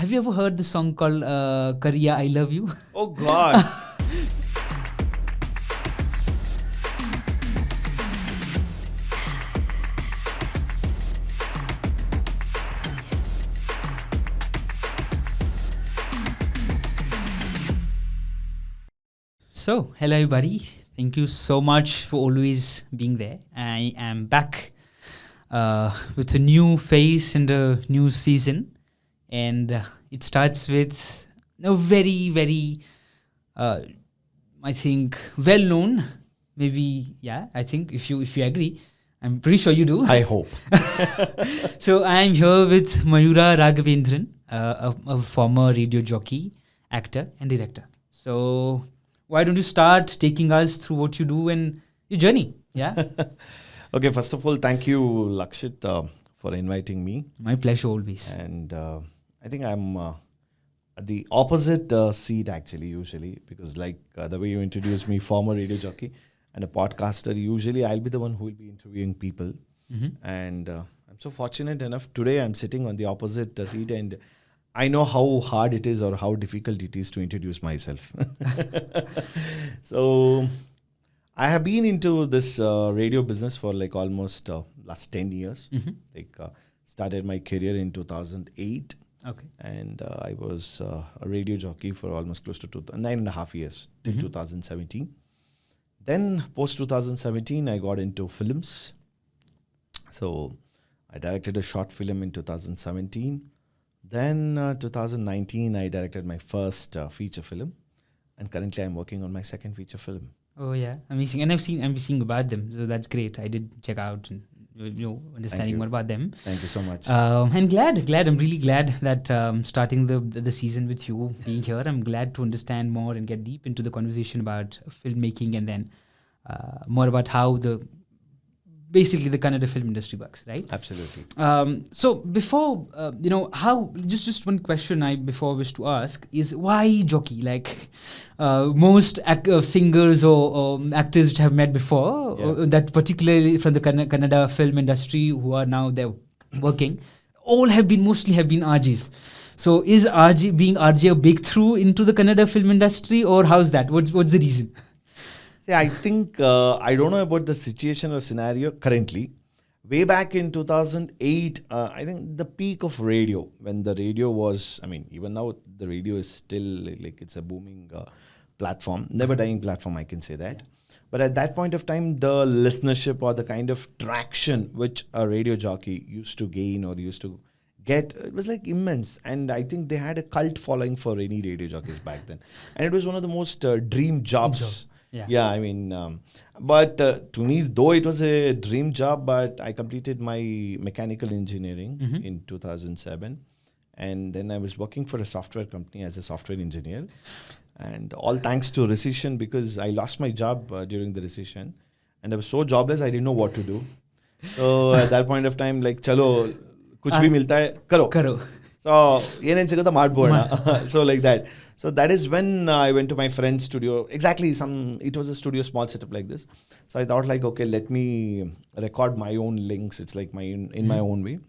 Have you ever heard the song called Kariya, I Love You? Oh God. So, hello everybody. Thank you so much for always being there. I am back with a new phase and a new season. And it starts with a very, very, I think, well-known, maybe, I think if you agree, I'm pretty sure you do. I hope. So I'm here with Mayura Raghvendran, a former radio jockey, actor and director. So why don't you start taking us through what you do and your journey? Yeah. Okay, first of all, thank you, Lakshit, for inviting me. My pleasure always. And I think I'm at the opposite seat actually, usually, because like the way you introduced me, former radio jockey and a podcaster, usually I'll be the one who will be interviewing people. Mm-hmm. And I'm so fortunate enough today I'm sitting on the opposite seat, and I know how hard it is or how difficult it is to introduce myself. So I have been into this radio business for like almost last 10 years. Mm-hmm. Like started my career in 2008. Okay. And I was a radio jockey for almost close to 9.5 years till 2017. Then post 2017, I got into films. So I directed a short film in 2017. Then 2019, I directed my first feature film. And currently I'm working on my second feature film. Oh yeah, amazing. And I'm seeing about them, so that's great. I did check out and understanding more about them. Thank you so much. And glad. I'm really glad that starting the season with you being here. I'm glad to understand more and get deep into the conversation about filmmaking, and then more about how basically the Kannada film industry works, right? Absolutely. So before, how, just one question I wish to ask is, why jockey? Like most singers or actors which I have met before, that particularly from the Kannada film industry who are now there working, all mostly have been RJs. So is being RJ a big through into the Kannada film industry, or how's that? What's the reason? See, I think, I don't know about the situation or scenario currently. Way back in 2008, I think the peak of radio, when the radio was, even now the radio is still like it's a booming platform, never dying platform, I can say that. But at that point of time, the listenership or the kind of traction which a radio jockey used to gain or used to get, it was like immense. And I think they had a cult following for any radio jockeys back then. And it was one of the most dream jobs. Yeah, but to me, though it was a dream job, but I completed my mechanical engineering in 2007. And then I was working for a software company as a software engineer. And all thanks to recession, because I lost my job during the recession. And I was so jobless, I didn't know what to do. So at that point of time, like, chalo, kuch bhi milta hai, karo. So, so like that. So that is when I went to my friend's studio. Exactly, it was a studio small setup like this. So I thought like, okay, let me record my own links. It's like in my own way.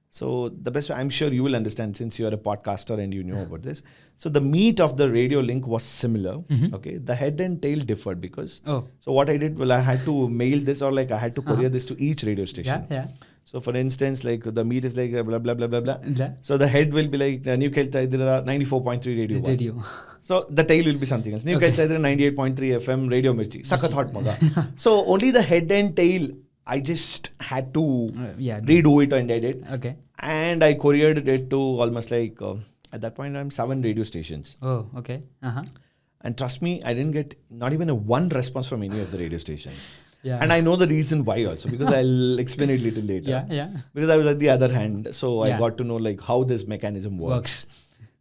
So the best way, I'm sure you will understand since you are a podcaster and you know about this. So the meat of the radio link was similar. Okay, the head and tail differed because. So what I did, I had to mail this or like I had to courier this to each radio station. Yeah. So for instance, like the meat is like blah, blah, blah, blah, blah. So the head will be like, New Kelta 94.3 radio. So the tail will be something else. New Kelta 98.3 FM radio Mirchi. Sakat hot maga. So only the head and tail, I just had to redo it and edit. Okay. And I couriered it to almost like, at that point, I'm 7 radio stations. Oh, okay. And trust me, I didn't get not even one response from any of the radio stations. Yeah. And I know the reason why also, because I'll explain it a little later. Yeah. Because I was at the other hand. So I got to know like how this mechanism works.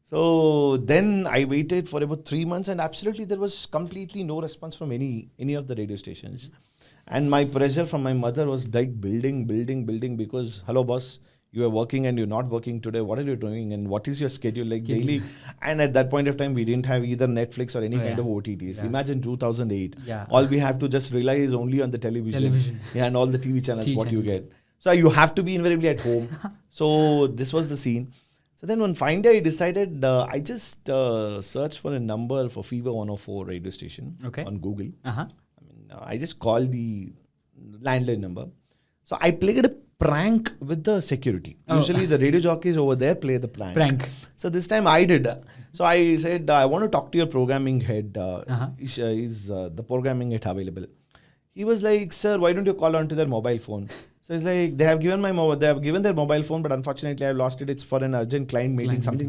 So then I waited for about 3 months and absolutely there was completely no response from any of the radio stations. And my pressure from my mother was like building because, hello boss, you are working and you're not working today. What are you doing? And what is your schedule like daily? And at that point of time, we didn't have either Netflix or any kind of OTTs. Yeah. Imagine 2008. Yeah. All we have to just rely is only on the television. And all the TV channels, you get. So you have to be invariably at home. So this was the scene. So So then one fine day I decided, I just searched for a number for Fever 104 radio station on Google. I just called the landline number. So I played a prank with the security. Usually the radio jockeys over there play the prank. So this time I did. So I said, I want to talk to your programming head. Is the programming head available? He was like, sir, why don't you call onto their mobile phone? So it's like, they have given their mobile phone, but unfortunately I've lost it. It's for an urgent client meeting, something,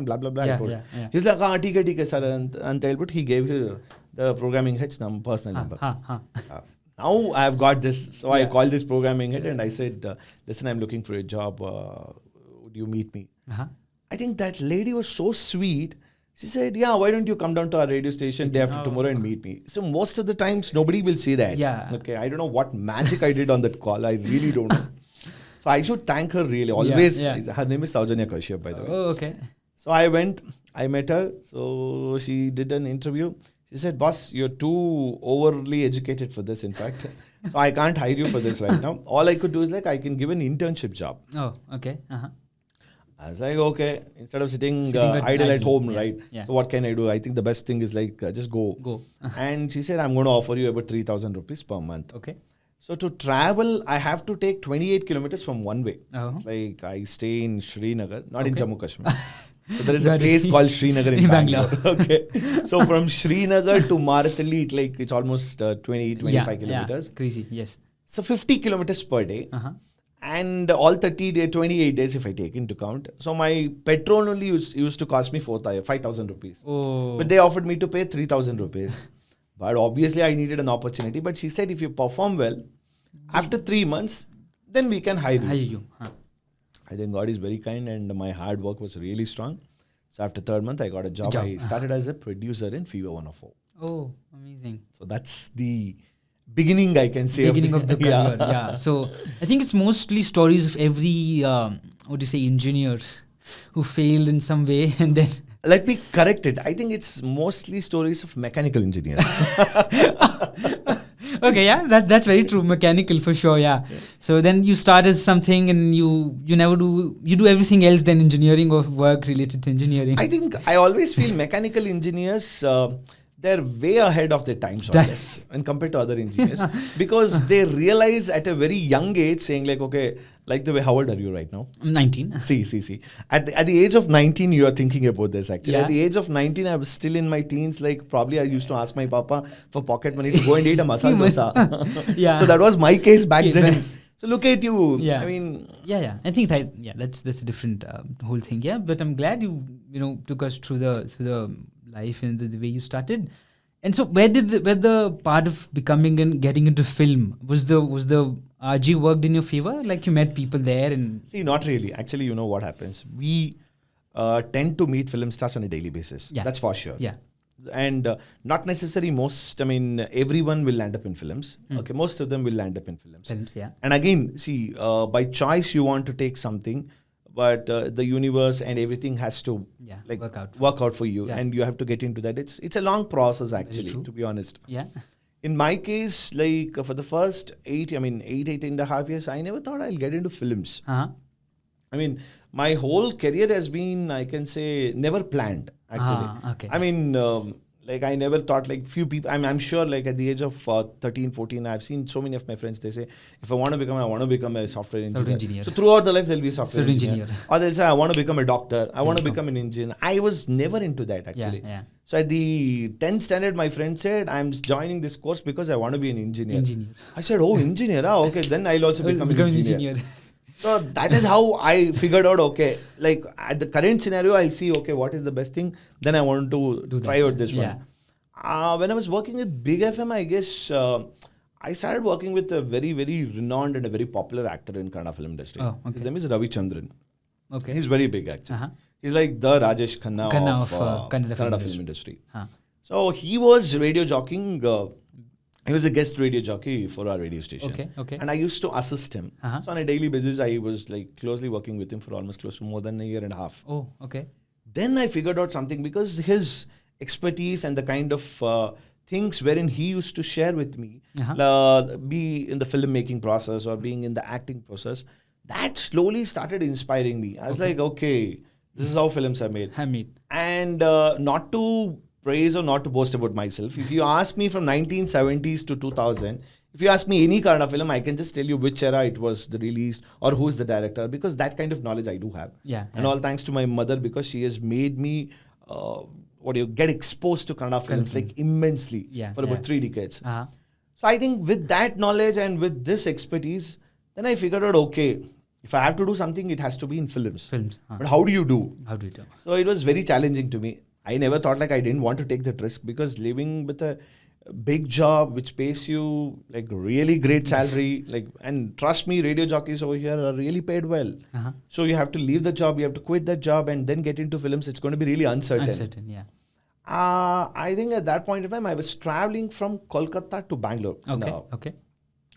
blah, blah, blah. He's like, okay, sir. But he gave the programming head's personal number. Now I've got this. So I called this programming head and I said, listen, I'm looking for a job. Would you meet me? I think that lady was so sweet. She said, yeah, why don't you come down to our radio station day after tomorrow and meet me? So most of the times, nobody will see that. Okay, I don't know what magic I did on that call. I really don't know. So I should thank her really. Always. Her name is Saujanya Kashyap, by the way. Oh, okay. So I went, I met her. So she did an interview. She said, boss, you're too overly educated for this, in fact. So I can't hire you for this right now. All I could do is like, I can give an internship job. Oh, okay. I was like, okay, instead of sitting idle at home, right? So what can I do? I think the best thing is like, just go. And she said, I'm going to offer you about 3,000 rupees per month. Okay. So to travel, I have to take 28 kilometers from one way. It's like I stay in Srinagar, not in Jammu Kashmir. So there is a place called Srinagar in Bangalore. Okay. So from Srinagar to Marathalli, it's almost 25 kilometers. Crazy, yes. So 50 kilometers per day. And all 28 days if I take into account. So my petrol only used to cost me 5,000 rupees. Oh. But they offered me to pay 3,000 rupees. But obviously I needed an opportunity. But she said, if you perform well, after 3 months, then we can hire you. I think God is very kind and my hard work was really strong. So after 3rd month, I got a job. I started as a producer in Fever 104. Oh, amazing. So that's the beginning, I can say. Beginning of the career, yeah. So I think it's mostly stories of every, engineers who failed in some way and then... Let me correct it. I think it's mostly stories of mechanical engineers. Okay, yeah, that's very true. Mechanical for sure, yeah. So then you start as something and you do everything else than engineering or work related to engineering. I think I always feel mechanical engineers, they're way ahead of their times on this when compared to other engineers because they realize at a very young age saying like, okay, like the way, how old are you right now? I'm 19. See. At the age of 19, you are thinking about this actually. At the age of 19, I was still in my teens. Like probably I used to ask my papa for pocket money to go and eat a masala dosa. So that was my case back then. So look at you. I mean... Yeah. I think that's a different whole thing. Yeah, but I'm glad you took us through the life and the way you started. And so where the part of becoming and getting into film was the RG worked in your favor? Like you met people there and... See, not really. Actually, you know what happens? We tend to meet film stars on a daily basis. Yeah. That's for sure. Yeah. And not necessarily everyone will land up in films. Okay, most of them will land up in films. And again, see, by choice you want to take something, but the universe and everything has to work out for you, and you have to get into that. It's a long process actually, to be honest. Yeah. In my case, like for the first 8.5 years, I never thought I'll get into films. I mean, my whole career has been, I can say, never planned actually. Okay. I mean, like I never thought like few people, I'm sure like at the age of 13, 14, I've seen so many of my friends, they say, if I want to become a software engineer. So throughout the life, they'll be a software engineer. Or they'll say, I want to become a doctor. I want to become an engineer. I was never into that actually. Yeah. So at the 10th standard, my friend said, I'm joining this course because I want to be an engineer. I said, oh, engineer. Okay, then I'll also become an engineer. So that is how I figured out, okay, like at the current scenario, I'll see, okay, what is the best thing? Then I want to try out this one. When I was working with Big FM, I guess I started working with a very, very renowned and a very popular actor in Kannada film industry. His name is Ravichandran. Okay. He's very big actually. He's like the Rajesh Khanna of Kannada film industry. So he was radio jockeying. He was a guest radio jockey for our radio station. Okay. And I used to assist him. So on a daily basis, I was like closely working with him for almost close to more than a year and a half. Oh, okay. Then I figured out something because his expertise and the kind of things wherein he used to share with me, be in the filmmaking process or being in the acting process, that slowly started inspiring me. I was like, okay, This is how films are made. And not to praise or not to boast about myself. If you ask me from 1970s to 2000, if you ask me any kind of film, I can just tell you which era it was released or who is the director, because that kind of knowledge I do have. And all thanks to my mother, because she has made me get exposed to Kannada films like immensely for about 3 decades. So I think with that knowledge and with this expertise, then I figured out, okay, if I have to do something, it has to be in films. But how do you do? So it was very challenging to me. I never thought like I didn't want to take that risk, because living with a big job which pays you like really great salary, like, and trust me, radio jockeys over here are really paid well. So you have to leave the job, you have to quit that job and then get into films. It's going to be really uncertain. I think at that point in time, I was traveling from Kolkata to Bangalore.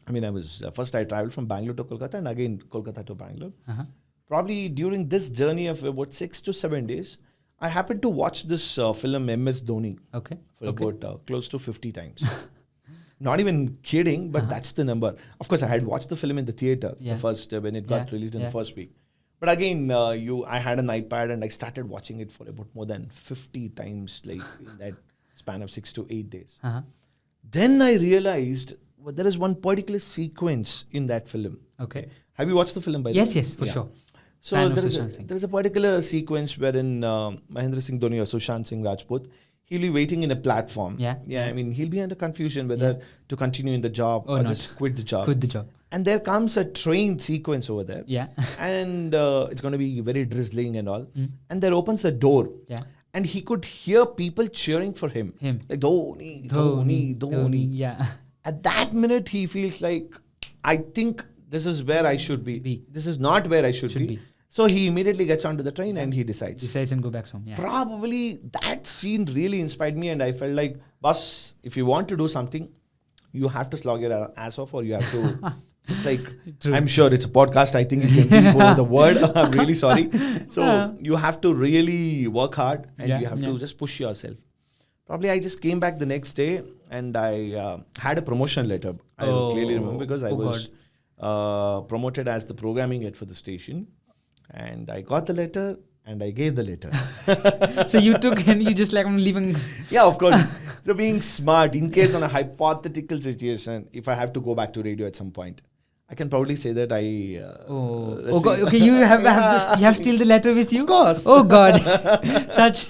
I mean, I was first I traveled from Bangalore to Kolkata and again Kolkata to Bangalore. Probably during this journey of about 6 to 7 days, I happened to watch this film MS Dhoni for about close to 50 times. Not even kidding, but that's the number. Of course, I had watched the film in the theater the first when it got released in the first week. But again, I had an iPad and I started watching it for about more than 50 times, like in that span of 6 to 8 days. Then I realized there is one particular sequence in that film. Have you watched the film by the way? Yes, for sure. So there is a particular sequence wherein Mahendra Singh Dhoni or Sushant Singh Rajput, he'll be waiting in a platform. I mean, he'll be under confusion whether to continue in the job or just quit the job. And there comes a train sequence over there. And it's going to be very drizzling and all. And there opens the door. And he could hear people cheering for him. Like, Dhoni, Dhoni, Dhoni. At that minute, he feels like, I think this is where I should be. This is not where I should be. So he immediately gets onto the train and he decides and go back home. Probably that scene really inspired me, and I felt like, boss, if you want to do something, you have to slog your ass off, or you have to just like, I'm sure it's a podcast, I think you can keep over the word. I'm really sorry. So you have to really work hard and you have to just push yourself. Probably I just came back the next day and I had a promotion letter. I clearly remember, because I was promoted as the programming head for the station. And I got the letter and I gave the letter. So you took and you just like, I'm leaving. Yeah, of course. So being smart, in case on a hypothetical situation, if I have to go back to radio at some point, I can probably say that I... okay, you have still the letter with you? Of course. Oh God. Such...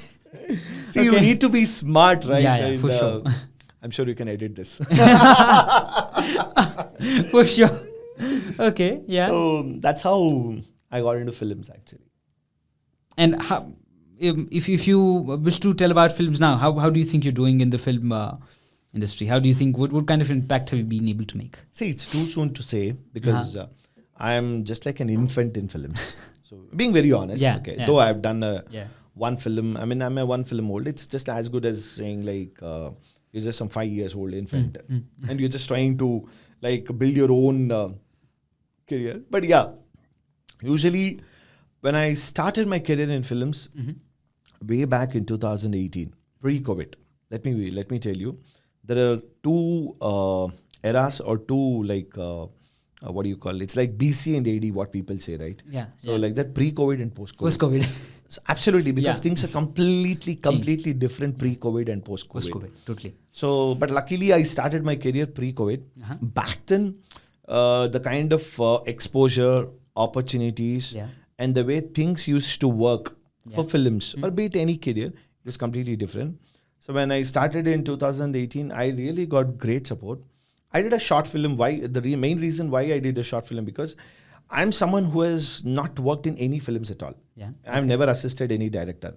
See, you need to be smart, right? Yeah, for sure. I'm sure you can edit this. For sure. Okay, yeah. So that's how I got into films, actually. And how, if you wish to tell about films now, how do you think you're doing in the film industry? How do you think, what kind of impact have you been able to make? See, it's too soon to say, because I'm just like an infant in films. So being very honest, though I've done one film, I mean, I'm a one film old, it's just as good as saying like, you're just some 5 years old infant and you're just trying to like build your own career. But yeah, usually when I started my career in films way back in 2018, pre-COVID, let me tell you, there are two eras or two like what do you call it? It's like BC and AD, what people say, right? So like that pre-COVID and post-COVID. So absolutely, because things are completely different pre-COVID and post-COVID. Totally. So, but luckily I started my career pre-COVID. Back then, the kind of exposure, opportunities, and the way things used to work for films, or be it any career, it was completely different. So when I started in 2018, I really got great support. I did a short film. Why? The main reason why I did a short film, because I'm someone who has not worked in any films at all. I've never assisted any director.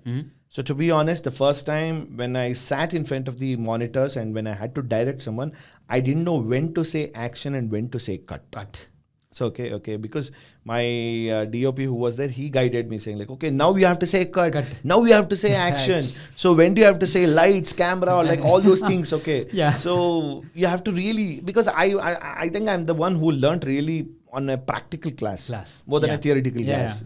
So to be honest, the first time when I sat in front of the monitors and when I had to direct someone, I didn't know when to say action and when to say cut. So okay, because my DOP who was there, he guided me saying like, okay, now you have to say cut. Now you have to say action. So when do you have to say lights, camera, or like all those things, okay? So you have to really, because I think I'm the one who learned really on a practical class more than a theoretical class.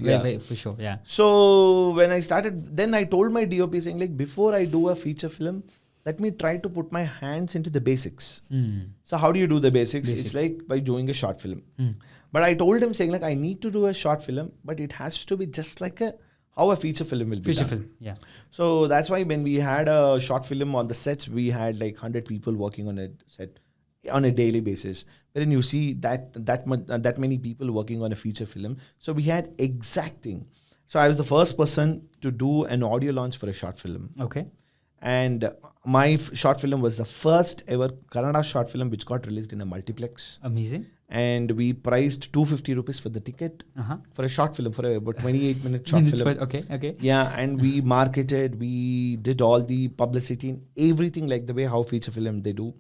For sure. So when I started, then I told my DOP saying like, before I do a feature film, let me try to put my hands into the basics. So how do you do the basics? It's like by doing a short film. But I told him saying like, I need to do a short film, but it has to be just like a how a feature film will be Feature done. film, yeah. So that's why when we had a short film on the sets, we had like 100 people working on a set on a daily basis. Wherein you see that many people working on a feature film. So we had exacting. So I was the first person to do an audio launch for a short film. Okay. And my short film was the first ever Kannada short film which got released in a multiplex. Amazing. And we priced 250 rupees for the ticket for a short film, for about 28-minute short film. Okay. Yeah, and we marketed, we did all the publicity, everything like the way how feature film they do.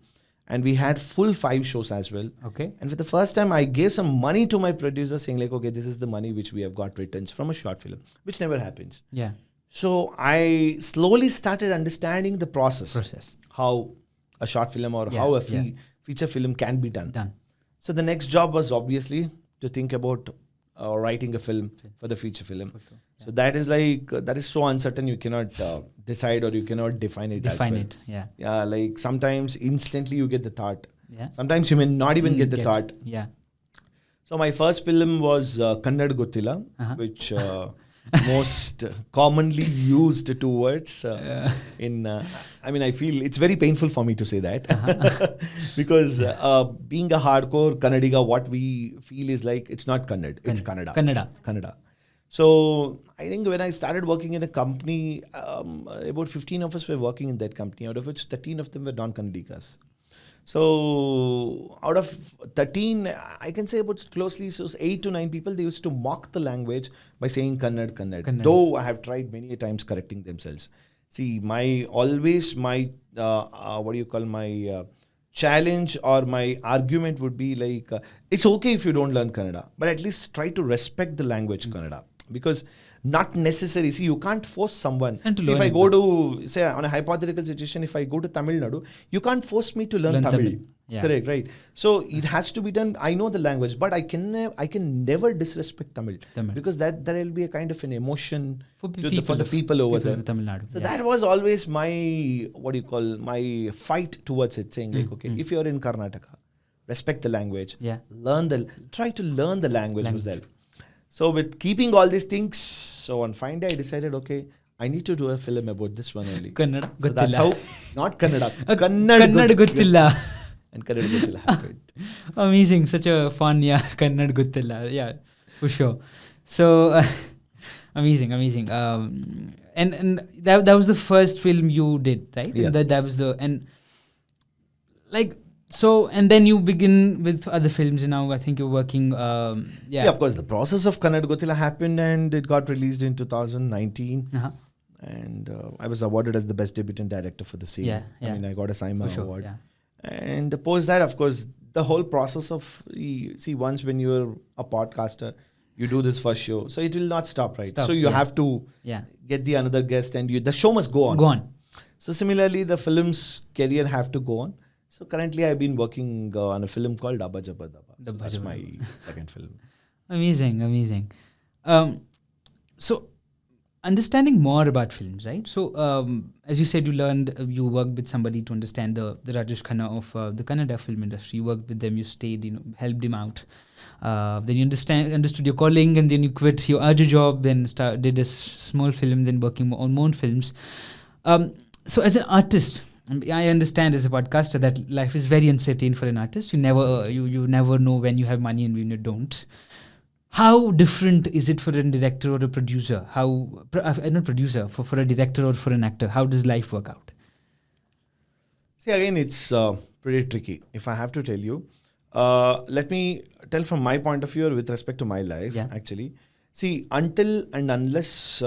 And we had full 5 shows as well. Okay. And for the first time, I gave some money to my producer saying like, okay, this is the money which we have got returns from a short film, which never happens. Yeah. So I slowly started understanding the process. How a short film or how a feature film can be done. So the next job was obviously to think about writing a film for the feature film. Sure. Yeah. So that is like, that is so uncertain, you cannot decide or you cannot define it as well. Yeah, like sometimes instantly you get the thought. Yeah. Sometimes you may not even get the thought. Yeah. So my first film was Kannad Gottilla, which most commonly used two words in I feel it's very painful for me to say that because being a hardcore Kannadiga, what we feel is like it's not Kannad, it's Kannada. So I think when I started working in a company, about 15 of us were working in that company, out of which 13 of them were non-Kannadigas. So out of 13, I can say about closely, so 8 to 9 people, they used to mock the language by saying Kannad. Though I have tried many times correcting themselves. See, my challenge or my argument would be like, it's okay if you don't learn Kannada, but at least try to respect the language Kannada. Because not necessary. See, you can't force someone. See, if I go to, say, on a hypothetical situation, if I go to Tamil Nadu, you can't force me to learn Tamil. Yeah. Correct, right? So it has to be done. I know the language, but I can never disrespect Tamil. Because there will be a kind of an emotion for the people over there. Tamil Nadu. So that was always my, my fight towards it, saying like, okay, if you're in Karnataka, respect the language. Yeah. Try to learn the language. Was there. So with keeping all these things, so on fine day I decided, okay, I need to do a film about this one only. Kannada Gottilla. So that's how, not Kannada, Kannad Gottilla. And Kannad Gottilla happened. Amazing, such a fun, Kannad Gottilla, yeah, for sure. So, amazing. And that was the first film you did, right? Yeah. And that was so, and then you begin with other films, and now I think you're working, See, of course, the process of Kannad Gottilla happened and it got released in 2019. And I was awarded as the best debutant director for the same. I got a SIMA award. Yeah. And post that, of course, the whole process of, once when you're a podcaster, you do this first show. So it will not stop, right? So you have to get the another guest and the show must go on. So similarly, the film's career have to go on. So currently, I've been working on a film called Dabba Jabba Dabba. So that's my second film. Amazing. So understanding more about films, right? So as you said, you worked with somebody to understand the Rajesh Khanna of the Kannada film industry. You worked with them, you stayed, helped him out. Then you understood your calling, and then you quit your other job, then did a small film, then working on more films. So as an artist, I understand as a podcaster that life is very uncertain for an artist. You never you never know when you have money and when you don't. How different is it for a director or a producer? For a director or for an actor? How does life work out? See, again, it's pretty tricky. If I have to tell you, let me tell from my point of view or with respect to my life, actually. See, until and unless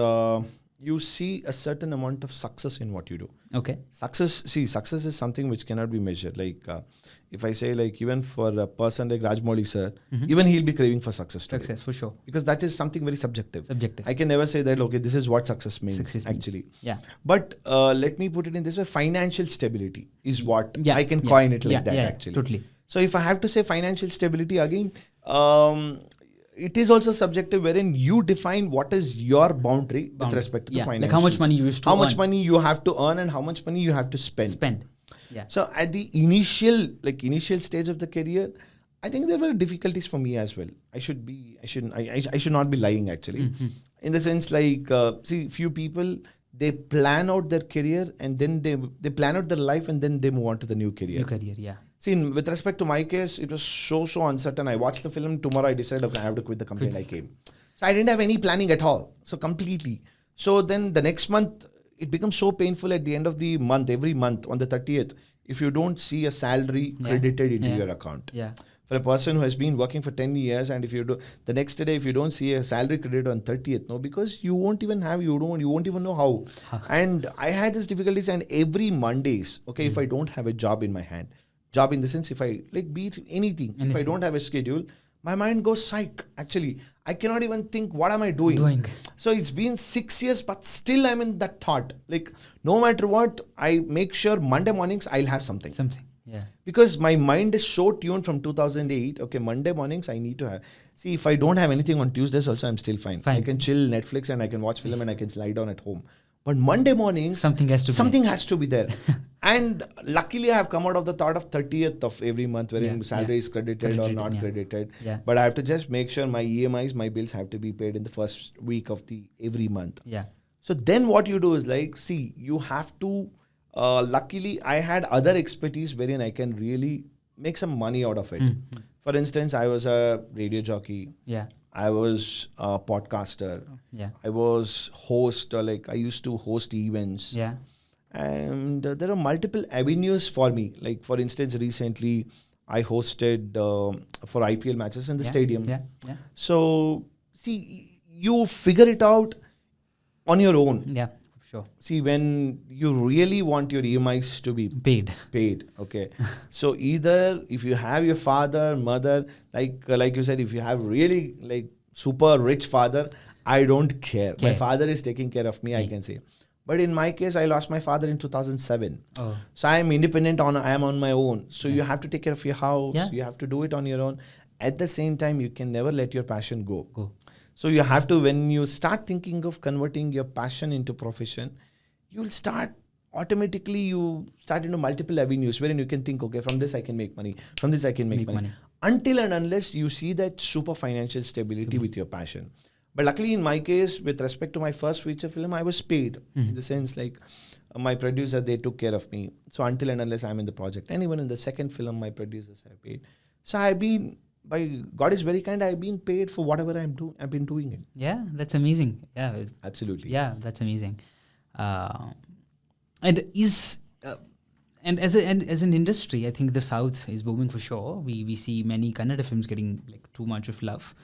you see a certain amount of success in what you do. Okay. Success is something which cannot be measured. Like, if I say, like, even for a person like Rajmouli sir, even he'll be craving for success today. Success, for sure. Because that is something very subjective. I can never say that, okay, this is what success means, actually. Yeah. But let me put it in this way, financial stability is what I can coin it like that, actually. Totally. So if I have to say financial stability, again, it is also subjective, wherein you define what is your boundary with respect to the financials. Like how much money you used to earn. How much money you have to earn and how much money you have to spend. Yeah. So at the initial stage of the career, I think there were difficulties for me as well. I should not be lying, actually. In the sense like, see, few people, they plan out their career and then they plan out their life and then they move on to the new career. New career, yeah. See, with respect to my case, it was so uncertain. I watched the film. Tomorrow I decided, okay, I have to quit the company and I came. So I didn't have any planning at all. So completely. So then the next month, it becomes so painful at the end of the month, every month on the 30th, if you don't see a salary credited into your account. Yeah. For a person who has been working for 10 years, and if you do the next day, if you don't see a salary credit on 30th, no, because you won't even know how. And I had these difficulties, and every Mondays, okay, if I don't have a job in my hand, job in the sense, if I be it anything, if I don't have a schedule, my mind goes psych. Actually, I cannot even think, what am I doing? So it's been 6 years, but still I'm in that thought. Like, no matter what, I make sure Monday mornings I'll have something. Yeah. Because my mind is so tuned from 2008. Okay, Monday mornings I need to have. See, if I don't have anything on Tuesdays also, I'm still fine. I can chill Netflix and I can watch film and I can lie down at home. But Monday mornings, something has to be there. And luckily, I have come out of the thought of 30th of every month, wherein salary is credited or not credited. Yeah. But I have to just make sure my EMIs, my bills have to be paid in the first week of the every month. Yeah. So then what you do is like, see, you have to. Luckily, I had other expertise wherein I can really make some money out of it. For instance, I was a radio jockey. Yeah. I was a podcaster. Yeah. I was host, I used to host events. Yeah. And there are multiple avenues for me. Like, for instance, recently I hosted for IPL matches in the stadium. Yeah. Yeah. So, see, you figure it out on your own. Yeah. Sure. See, when you really want your EMIs to be paid, okay. So either if you have your father, mother, like you said, if you have really like super rich father, I don't care. My father is taking care of me, I can say. But in my case, I lost my father in 2007. Oh. So I am independent, I am on my own. So you have to take care of your house. Yeah. You have to do it on your own. At the same time, you can never let your passion go. So you have to, when you start thinking of converting your passion into profession, you will automatically into multiple avenues wherein you can think, okay, from this I can make money, from this I can make money. Until and unless you see that super financial stability with your passion. But luckily in my case, with respect to my first feature film, I was paid. In the sense like my producer, they took care of me. So until and unless I'm in the project. And even in the second film, my producers have paid. So I've been, by God is very kind, I've been paid for whatever I've been doing it. Yeah, that's amazing. Yeah, absolutely. Yeah, that's amazing. And as an industry, I think the South is booming for sure. We see many Kannada films getting like too much of love,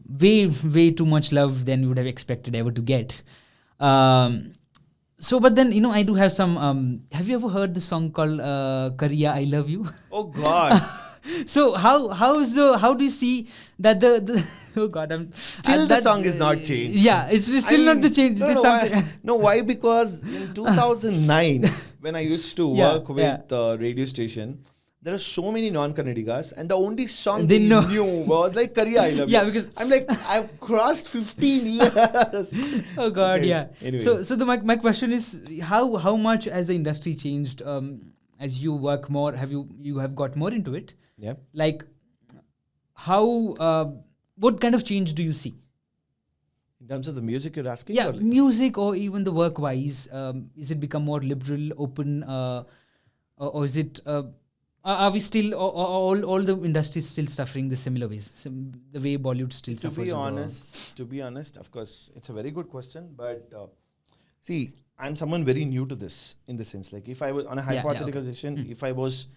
way too much love than you would have expected ever to get. So, but then I do have some. Have you ever heard the song called "Kariya I Love You"? Oh God. So how do you see that the oh God, the song is not changed. Yeah, it's still not the change. Why? Because in 2009, when I used to work with the radio station, there are so many non-Kannadigas, and the only song they knew was like "Kariya I Love You." Yeah, because I'm like, I've crossed 15 years. Oh God, okay. Yeah. Anyway. So my question is, how much has the industry changed as you work more? You have got more into it? Yeah. Like, what kind of change do you see? In terms of the music you're asking? Yeah, music or even the work-wise. Is it become more liberal, open, or is it... are we still... all the industries still suffering the similar ways? The way Bollywood still suffers? To be honest, of course, it's a very good question. But see, I'm someone very new to this in the sense. Like, if I was on a hypothetical session, if I was...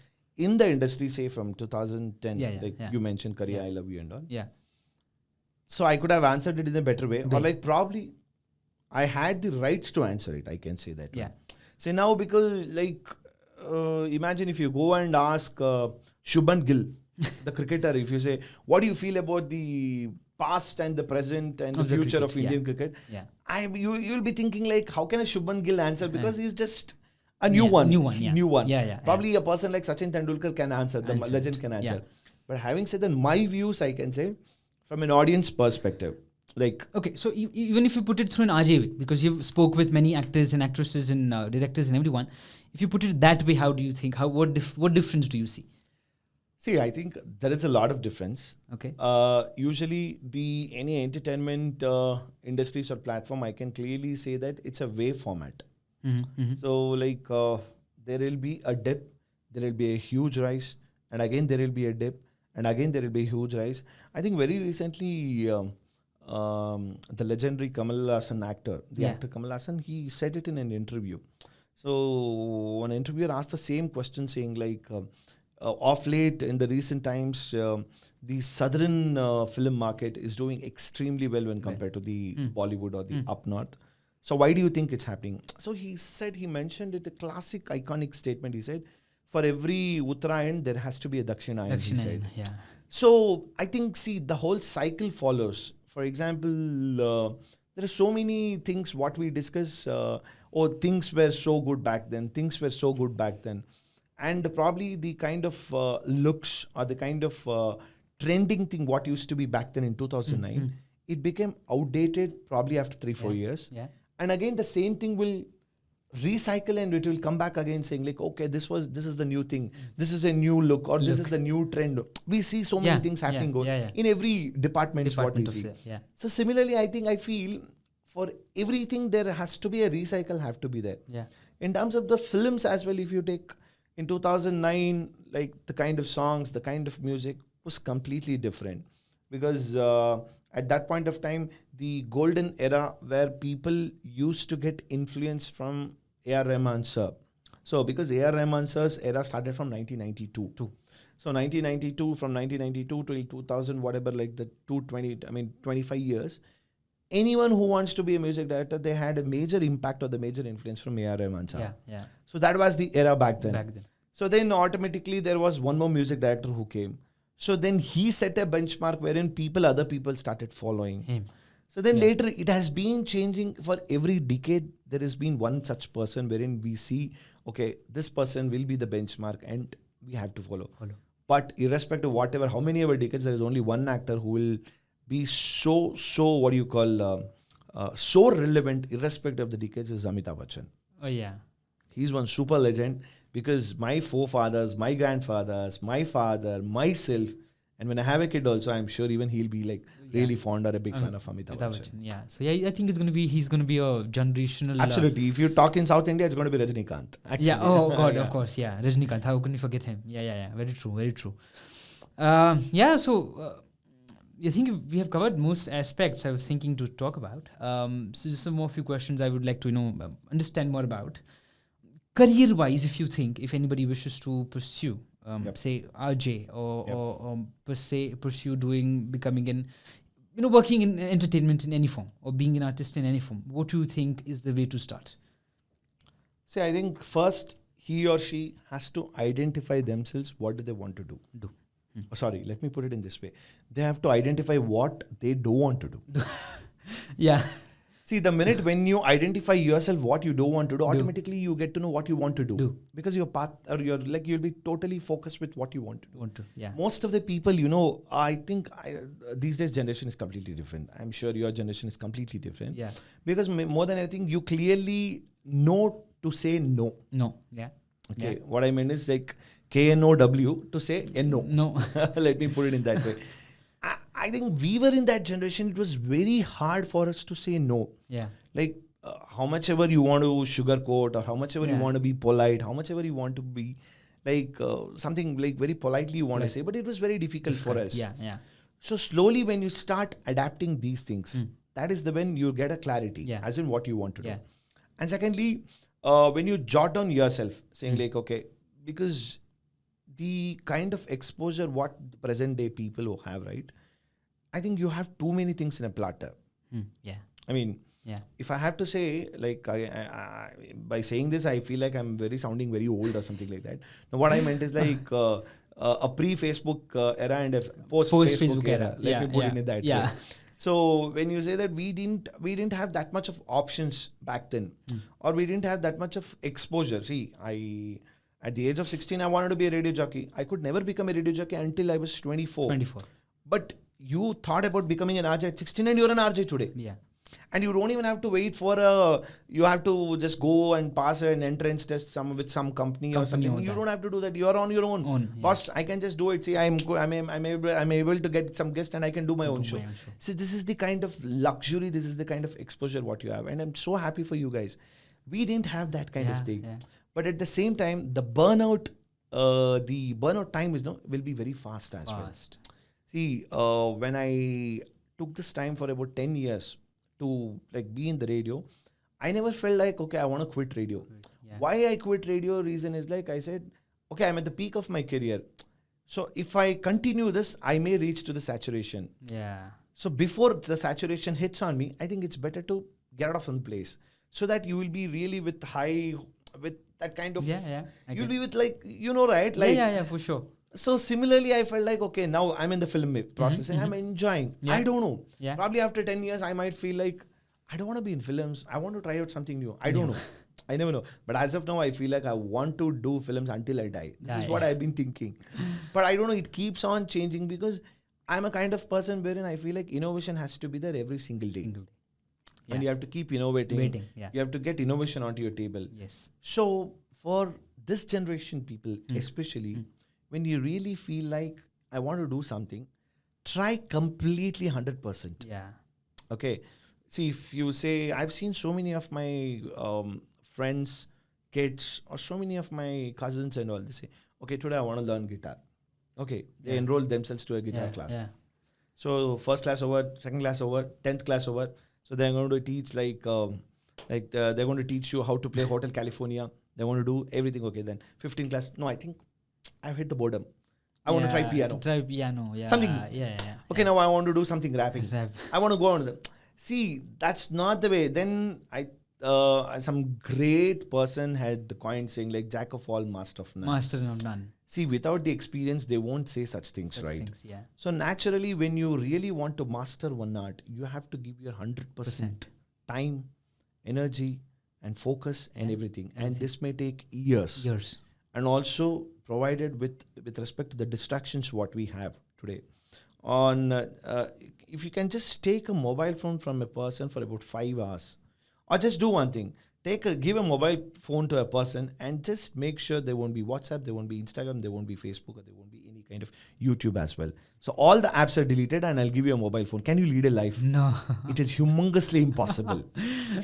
in the industry, say from 2010, you mentioned "Kariya I Love You" and all. Yeah. So I could have answered it in a better way, or like probably I had the rights to answer it. I can say that. Yeah. So now, because like imagine if you go and ask Shubman Gill, the cricketer, if you say, "What do you feel about the past and the present and the future of Indian cricket?" Yeah. You'll be thinking like, how can a Shubman Gill answer? Because he's just a new one. Yeah. Probably a person like Sachin Tendulkar can answer. The legend can answer. Yeah. But having said that, my views, I can say, from an audience perspective, like... Okay, so even if you put it through an RJ way, because you spoke with many actors and actresses and directors and everyone, if you put it that way, how do you think? What difference do you see? See, I think there is a lot of difference. Okay. Usually, any entertainment industries or platform, I can clearly say that it's a wave format. So, like, there will be a dip, there will be a huge rise, and again there will be a dip, and again there will be a huge rise. I think very recently, the legendary Kamal Haasan actor, actor Kamal Haasan, he said it in an interview. So, an interviewer asked the same question, saying like, of late in the recent times, the southern film market is doing extremely well when compared to the Bollywood or the up north. So why do you think it's happening? So he mentioned it, a classic iconic statement. He said, for every Uttarayan, there has to be a Dakshinayan, he said. Yeah. So I think, see, the whole cycle follows. For example, there are so many things what we discuss, things were so good back then, And probably the kind of looks or the kind of trending thing what used to be back then in 2009, it became outdated probably after 3-4 years. Yeah. And again, the same thing will recycle and it will come back again saying like, okay, this is the new thing. This is a new look or this is the new trend. We see so many things happening in every department what we see. So similarly, I feel for everything there has to be a recycle have to be there. Yeah. In terms of the films as well, if you take in 2009, like the kind of songs, the kind of music was completely different because at that point of time, the golden era where people used to get influence from A.R. Rahman sir. So because A.R. Rahman sir's era started from 1992. So 1992, from 1992 till 2000, whatever, like the 25 years, anyone who wants to be a music director, they had a major impact or the major influence from A.R. Rahman sir. Yeah. So that was the era back then. So then automatically there was one more music director who came. So then he set a benchmark wherein other people started following him. So then later it has been changing for every decade. There has been one such person wherein we see, okay, this person will be the benchmark and we have to follow. But irrespective of whatever, how many ever decades, there is only one actor who will be so relevant irrespective of the decades is Amitabh Bachchan. Oh yeah. He's one super legend because my forefathers, my grandfathers, my father, myself, and when I have a kid also, I'm sure even he'll be like really fond or a big fan of Amitabh Bachchan. Yeah. So I think he's going to be a generational. Absolutely. If you talk in South India, it's going to be Rajinikanth. Actually. Yeah. Oh God, of course. Yeah. Rajinikanth. How can you forget him? Yeah. Very true. So I think we have covered most aspects I was thinking to talk about. So just some more few questions I would like to understand more about. Career-wise, if anybody wishes to pursue, say RJ or pursue becoming working in entertainment in any form or being an artist in any form, what do you think is the way to start? See, I think first he or she has to identify themselves. What do they want to do? Sorry, let me put it in this way. They have to identify what they don't want to do. Yeah. See, the minute when you identify yourself what you don't want to do, automatically you get to know what you want to do. Because your path or you'll be totally focused with what you want to do. Yeah. Most of the people, I think these days generation is completely different. I'm sure your generation is completely different. Yeah. Because more than anything, you clearly know to say no. No. Yeah. Okay. Yeah. What I mean is like KNOW to say no. No. Let me put it in that way. I think we were in that generation. It was very hard for us to say no. Yeah. Like how much ever you want to sugarcoat or how much ever you want to be polite, how much ever you want to be like something like very politely you want to say, but it was very difficult for us. Yeah. So slowly when you start adapting these things, that is when you get a clarity as in what you want to do. And secondly, when you jot down yourself saying like, okay, because the kind of exposure what the present day people who have, right? I think you have too many things in a platter. Yeah. I mean, if I have to say, like, I by saying this, I feel like I'm sounding very old or something like that. Now, what I meant is like a pre-Facebook era and a post-Facebook era. Let me put it in that way. So when you say that we didn't have that much of options back then, or we didn't have that much of exposure. See, at the age of 16, I wanted to be a radio jockey. I could never become a radio jockey until I was 24. But you thought about becoming an RJ at 16 and you're an RJ today. Yeah. And you don't even have to wait for you have to just go and pass an entrance test with some company or something. You don't have to do that. You're on your own. Boss, I can just do it. See, I'm able to get some guests and I can do my own show. See, this is the kind of luxury, this is the kind of exposure what you have. And I'm so happy for you guys. We didn't have that kind of thing. Yeah. But at the same time, the burnout time will be very fast as well. See, when I took this time for about 10 years to like be in the radio, I never felt like, okay, I want to quit radio. Yeah. Why I quit radio reason is like I said, okay, I'm at the peak of my career. So if I continue this, I may reach to the saturation. Yeah. So before the saturation hits on me, I think it's better to get out of some place so that you will be really with that kind of, you'll be with like, right? Like, yeah, for sure. So similarly, I felt like, okay, now I'm in the film process and I'm enjoying. Yeah. I don't know. Yeah. Probably after 10 years, I might feel like, I don't want to be in films. I want to try out something new. I don't know. I never know. But as of now, I feel like I want to do films until I die. This is what I've been thinking. But I don't know. It keeps on changing because I'm a kind of person wherein I feel like innovation has to be there every single day. And you have to keep innovating. You have to get innovation onto your table. Yes. So for this generation people, especially, when you really feel like I want to do something, try completely 100%. Yeah. Okay. See, if you say, I've seen so many of my friends, kids, or so many of my cousins and all, they say, okay, today I want to learn guitar. Okay. They enroll themselves to a guitar class. Yeah. So first class over, second class over, 10th class over. So they're going to teach they're going to teach you how to play Hotel California. They want to do everything. Okay, then 15th class. No, I think I've hit the boredom. I want to try piano. Something. Okay, now I want to do something rapping. I want to go on to them. See, that's not the way. Then some great person had the coin saying like jack of all, master of none. Master of none. See, without the experience, they won't say such things, right? So naturally, when you really want to master one art, you have to give your 100% time, energy, and focus and everything. And this may take years. And also provided with respect to the distractions what we have today. If you can just take a mobile phone from a person for about 5 hours, or just do one thing. Give a mobile phone to a person and just make sure there won't be WhatsApp, there won't be Instagram, there won't be Facebook, or there won't be any kind of YouTube as well. So all the apps are deleted and I'll give you a mobile phone. Can you lead a life? No. It is humongously impossible.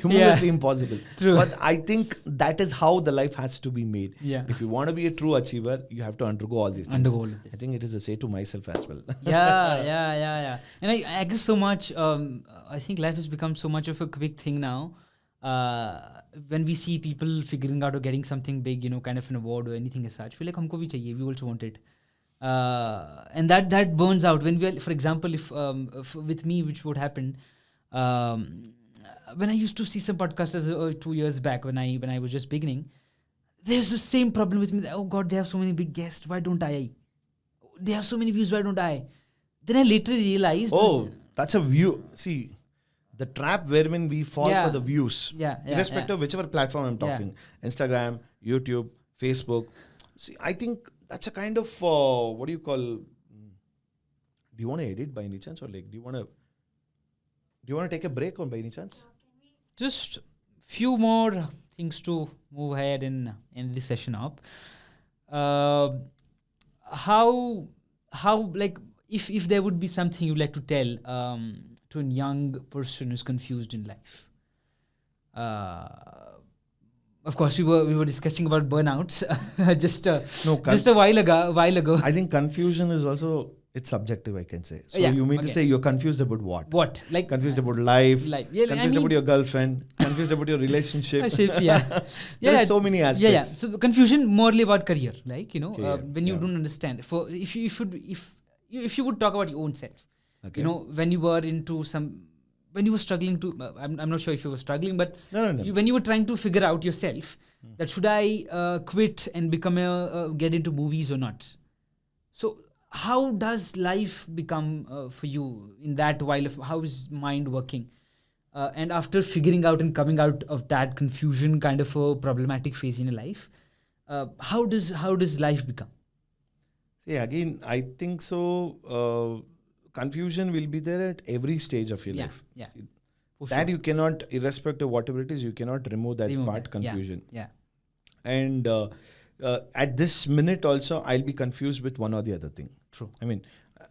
Impossible. True. But I think that is how the life has to be made. Yeah. If you want to be a true achiever, you have to undergo all these things. I think it is a say to myself as well. Yeah. And I agree so much. I think life has become so much of a quick thing now. When we see people figuring out or getting something big, kind of an award or anything as such, feel like humko bhi chahiye, we also want it. And that burns out. When we, for example, if with me, which would happen, when I used to see some podcasters 2 years back, when I was just beginning, there's the same problem with me. Oh God, they have so many big guests. Why don't I? They have so many views. Why don't I? Then I later realized. Oh, that's a view. See. The trap wherein we fall for the views, irrespective of whichever platform I'm talking, Instagram, YouTube, Facebook. See, I think that's a kind of what do you call? Do you want to edit by any chance, or like do you want to take a break on by any chance? Just few more things to move ahead in this session up. How like if there would be something you'd like to tell to a young person who's confused in life. Of course, we were discussing about burnouts just a while ago. I think confusion is also, it's subjective, I can say. So you mean to say you're confused about what? What? Like confused about life, confused about your girlfriend, confused about your relationship. There are so many aspects. Yeah. So confusion morely about career, like, when you don't understand. For if you would talk about your own self. Okay. When you were when you were struggling to, I'm not sure if you were struggling, but no. When you were trying to figure out yourself, that should I quit and become get into movies or not? So how does life become for you in that while? How is mind working? And after figuring out and coming out of that confusion kind of a problematic phase in your life, how does life become? See, again, I think so. Confusion will be there at every stage of your life. Yeah. See, That you cannot, irrespective of whatever it is, you cannot remove that part, confusion. Yeah. And at this minute also, I'll be confused with one or the other thing. True. I mean,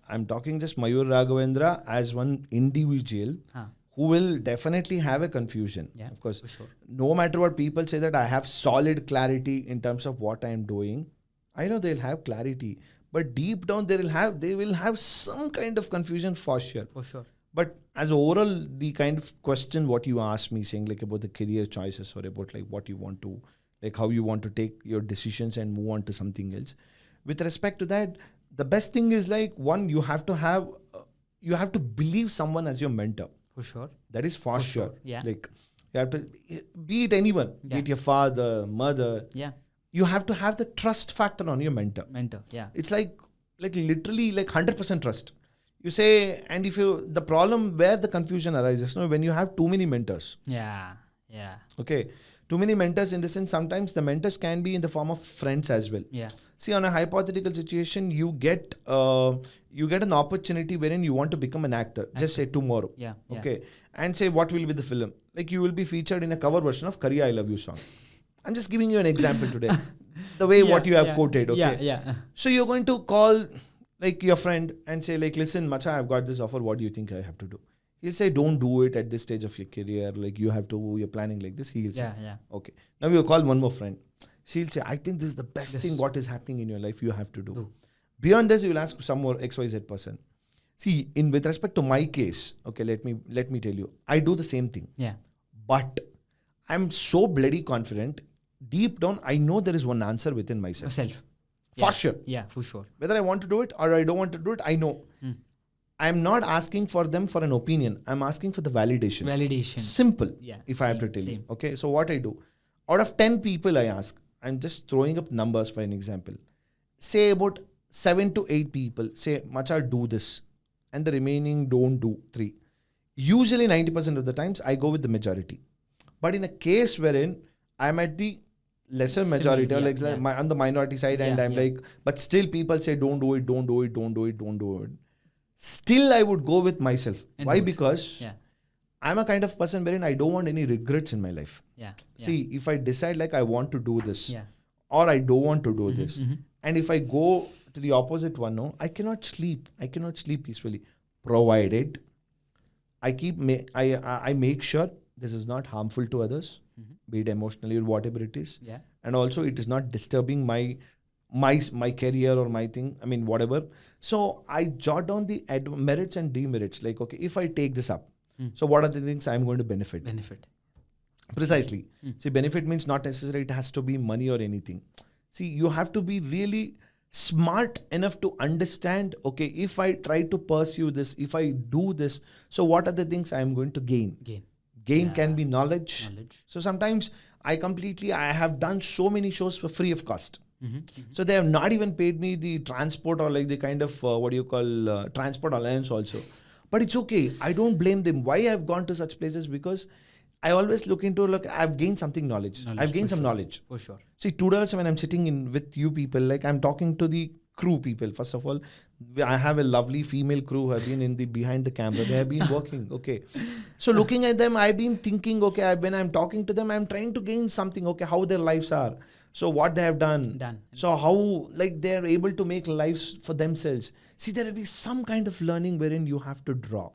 I'm talking just Mayur Raghvendra as one individual who will definitely have a confusion. Yeah, of course, for sure. No matter what people say that I have solid clarity in terms of what I am doing, I know they'll have clarity, but deep down they will have some kind of confusion for sure. For sure. But as overall, the kind of question what you asked me, saying like about the career choices or about like what you want to, like how you want to take your decisions and move on to something else. With respect to that, the best thing is like, one, you have to believe someone as your mentor. For sure. That is for sure. Yeah. Like you have to, be it anyone, be it your father, mother. Yeah. You have to have the trust factor on your mentor. Yeah. It's like literally like 100% trust. You say, and the problem where the confusion arises, when you have too many mentors. Yeah. Okay. Too many mentors in the sense, sometimes the mentors can be in the form of friends as well. Yeah. See, on a hypothetical situation, you get an opportunity wherein you want to become an actor. Just say tomorrow. Yeah. Okay. And say, what will be the film? Like you will be featured in a cover version of Kariya I Love You song. I'm just giving you an example today. The way what you have quoted. Okay. Yeah. So you're going to call like your friend and say like, listen, Macha, I've got this offer. What do you think I have to do? He'll say, don't do it at this stage of your career. Like you're planning like this. He'll say, okay. Now you call one more friend. She'll say, I think this is the best thing what is happening in your life. You have to do. Beyond this, you will ask some more XYZ person. See, with respect to my case, okay, let me tell you, I do the same thing. Yeah. But I'm so bloody confident. Deep down, I know there is one answer within myself. For sure. Yeah, for sure. Whether I want to do it or I don't want to do it, I know. I'm not asking for them for an opinion. I'm asking for the validation. Simple. Yeah. If I have to tell you. Okay. So what I do, out of 10 people I ask, I'm just throwing up numbers for an example. Say about 7 to 8 people say, Macha, do this. And the remaining don't do 3. Usually 90% of the times I go with the majority. But in a case wherein I'm at the lesser majority, on the minority side, and I'm like, but still people say, don't do it. Still, I would go with myself. Why? Because I'm a kind of person wherein I don't want any regrets in my life. See, if I decide like I want to do this or I don't want to do this, and if I go to the opposite one, no, I cannot sleep. I cannot sleep peacefully. Provided I make sure this is not harmful to others, be it emotionally or whatever it is. And also it is not disturbing my career or my thing, I mean, whatever. So I jot down the merits and demerits. Like, okay, if I take this up, so what are the things I'm going to benefit? Precisely. See, benefit means not necessarily it has to be money or anything. See, you have to be really smart enough to understand, okay, if I try to pursue this, if I do this, so what are the things I'm going to gain? Gain can be knowledge. So sometimes I have done so many shows for free of cost. So they have not even paid me the transport or like the kind of transport allowance also. But it's okay. I don't blame them. Why I've gone to such places? Because I always look into I've gained something knowledge. I've gained some knowledge. For sure. See, today also when I'm sitting in with you people, like I'm talking to the crew people. First of all, I have a lovely female crew who have been behind the camera. They have been working. Okay. So looking at them, I've been thinking, okay, when I'm talking to them, I'm trying to gain something, okay, how their lives are. So what they have done. So how they're able to make lives for themselves. See, there will be some kind of learning wherein you have to draw.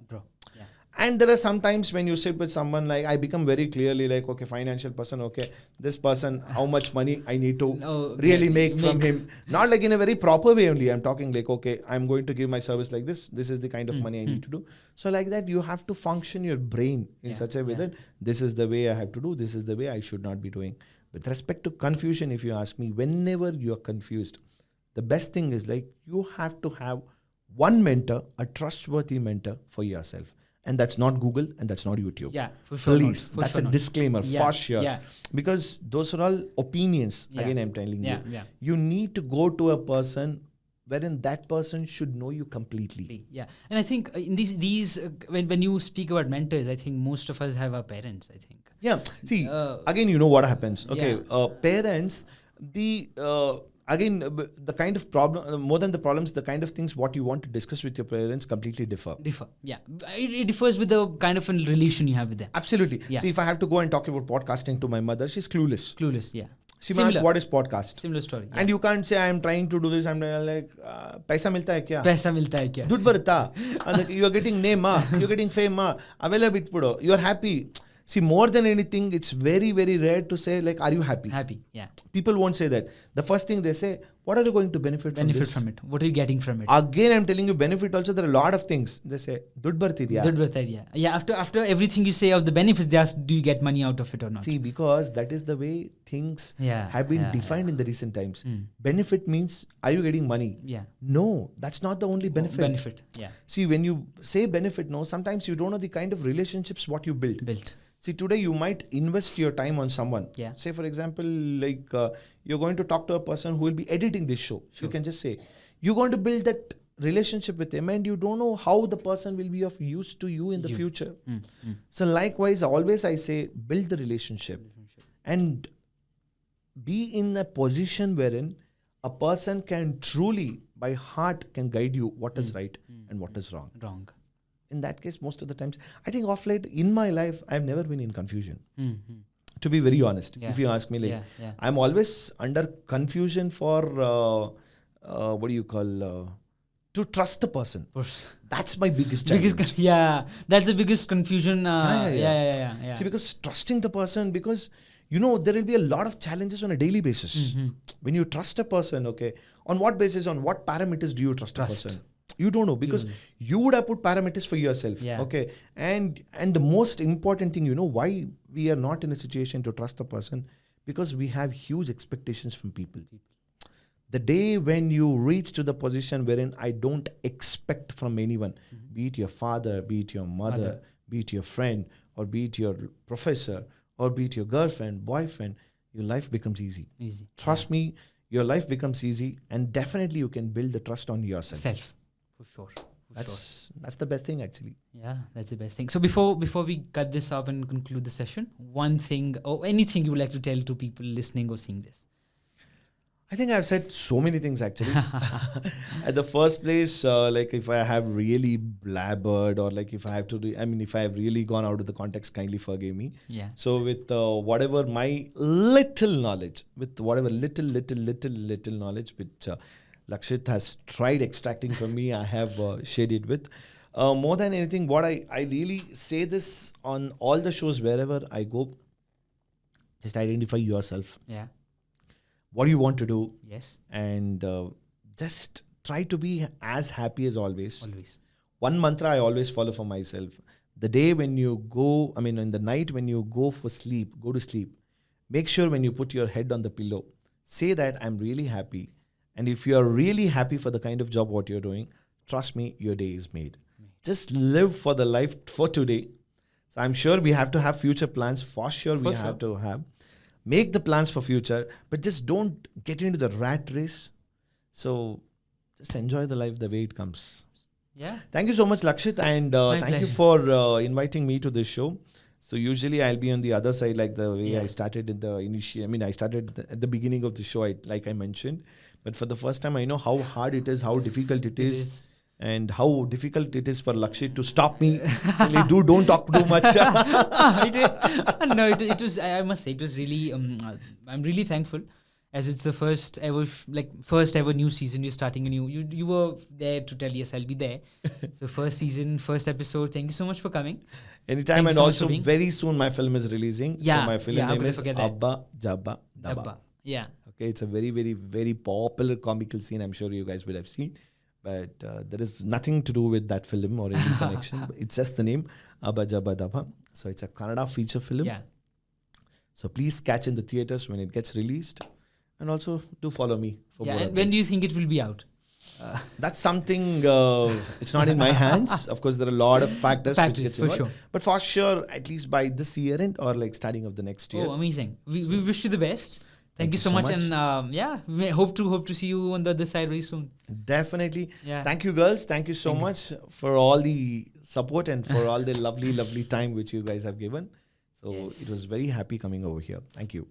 And there are some times when you sit with someone, like I become very clearly like, okay, financial person, okay, this person, how much money I need to really make from him. Not like in a very proper way only. I'm talking like, okay, I'm going to give my service like this. This is the kind of money I need to do. So like that, you have to function your brain in such a way that this is the way I have to do. This is the way I should not be doing. With respect to confusion, if you ask me, whenever you're confused, the best thing is like you have to have one mentor, a trustworthy mentor for yourself. And that's not Google and that's not YouTube. For sure. Please, that's a disclaimer for sure. Because those are all opinions. Again, I'm telling you. You need to go to a person wherein that person should know you completely. And I think in these when you speak about mentors, I think most of us have our parents, I think. See, again, you know what happens. Okay, parents, again, the kind of problem, more than the problems, the kind of things what you want to discuss with your parents completely differ. Yeah. It differs with the kind of a relation you have with them. Absolutely. Yeah. See, if I have to go and talk about podcasting to my mother, she's clueless. Yeah. She may ask, what is podcast? Similar story. And you can't say, I am trying to do this. I'm like, paisa milta hai kya? Paisa milta hai kya? Dud barata. And like, you are getting name, you're getting fame, available bit pudo. You are happy. See, more than anything, it's very, very rare to say, like, are you happy? Happy, yeah. People won't say that. The first thing they say, what are you going to benefit from this? From it. What are you getting from it? Again, I'm telling you, benefit also, there are a lot of things. They say, dud bartidya. Dud bartidya. Yeah, after everything you say of the benefits, they ask, do you get money out of it or not? See, because that is the way things have been defined in the recent times. Benefit means, are you getting money? Yeah. No, that's not the only benefit. Yeah. See, when you say benefit, no, sometimes you don't know the kind of relationships what you built. See, today you might invest your time on someone. Yeah. Say, for example, like you're going to talk to a person who will be editing this show. Sure. You can just say, you're going to build that relationship with him and you don't know how the person will be of use to you in the future. So likewise, always I say, build the relationship. And be in a position wherein a person can truly, by heart, can guide you what is right and what is wrong. In that case, most of the times, I think of late in my life, I've never been in confusion. To be very honest, if you ask me, like, I'm always under confusion for, what do you call, to trust the person. That's my biggest challenge. That's the biggest confusion. See, because trusting the person, because, you know, there will be a lot of challenges on a daily basis. When you trust a person, okay, on what basis, on what parameters do you trust a person? You don't know, because you would have put parameters for yourself. Okay. And the most important thing, you know, why we are not in a situation to trust a person, because we have huge expectations from people. The day when you reach to the position wherein I don't expect from anyone, be it your father, be it your mother, be it your friend, or be it your professor, or be it your girlfriend, boyfriend, your life becomes easy. Trust me, your life becomes easy, and definitely you can build the trust on yourself. For sure. That's the best thing, actually. Yeah, that's the best thing. So before we cut this up and conclude the session, one thing or anything you would like to tell to people listening or seeing this? I think I've said so many things, actually. At the first place, like if I have really blabbered, or like if I have to, if I have really gone out of the context, kindly forgive me. Yeah. So with whatever my little knowledge, with whatever little knowledge which Lakshit has tried extracting from me, I have shared it with. More than anything, what I really say this on all the shows, wherever I go, just identify yourself. Yeah. What do you want to do? Yes. And just try to be as happy as always. One mantra I always follow for myself. The day when you go, in the night when you go to sleep, make sure when you put your head on the pillow, say that I'm really happy. And if you're really happy for the kind of job what you're doing, trust me, your day is made. Just live for the life for today. So I'm sure we have to have future plans. For sure we have to have. Make the plans for future, but just don't get into the rat race. So just enjoy the life the way it comes. Yeah. Thank you so much, Lakshit. And thank you for inviting me to this show. So usually I'll be on the other side, like the way I started in the initial. I started at the beginning of the show, like I mentioned. But for the first time, I know how hard it is, how difficult it is. And how difficult it is for Lakshit to stop me. Say, dude, don't talk too much. It was, I must say, it was really, I'm really thankful, as it's the first ever new season. You're starting a new, you were there to tell, yes, I'll be there. So first season, first episode. Thank you so much for coming. Anytime. And also very soon my film is releasing. Yeah. So my film name is Abba Jabba Dabba. Yeah. Okay, it's a very, very, very popular comical scene. I'm sure you guys will have seen. But there is nothing to do with that film or any connection. It's just the name, Abba Jabba Dabba. So it's a Kannada feature film. Yeah. So please catch in the theaters when it gets released. And also do follow me. And when do you think it will be out? That's something, it's not in my hands. Of course, there are a lot of factors which gets involved. Sure. But for sure, at least by this year end or like starting of the next year. Oh, amazing. We wish you the best. Thank you so much. And we hope to see you on the other side very soon. Definitely. Yeah. Thank you, girls. Thank you so much for all the support and for all the lovely, lovely time which you guys have given. So it was very happy coming over here. Thank you.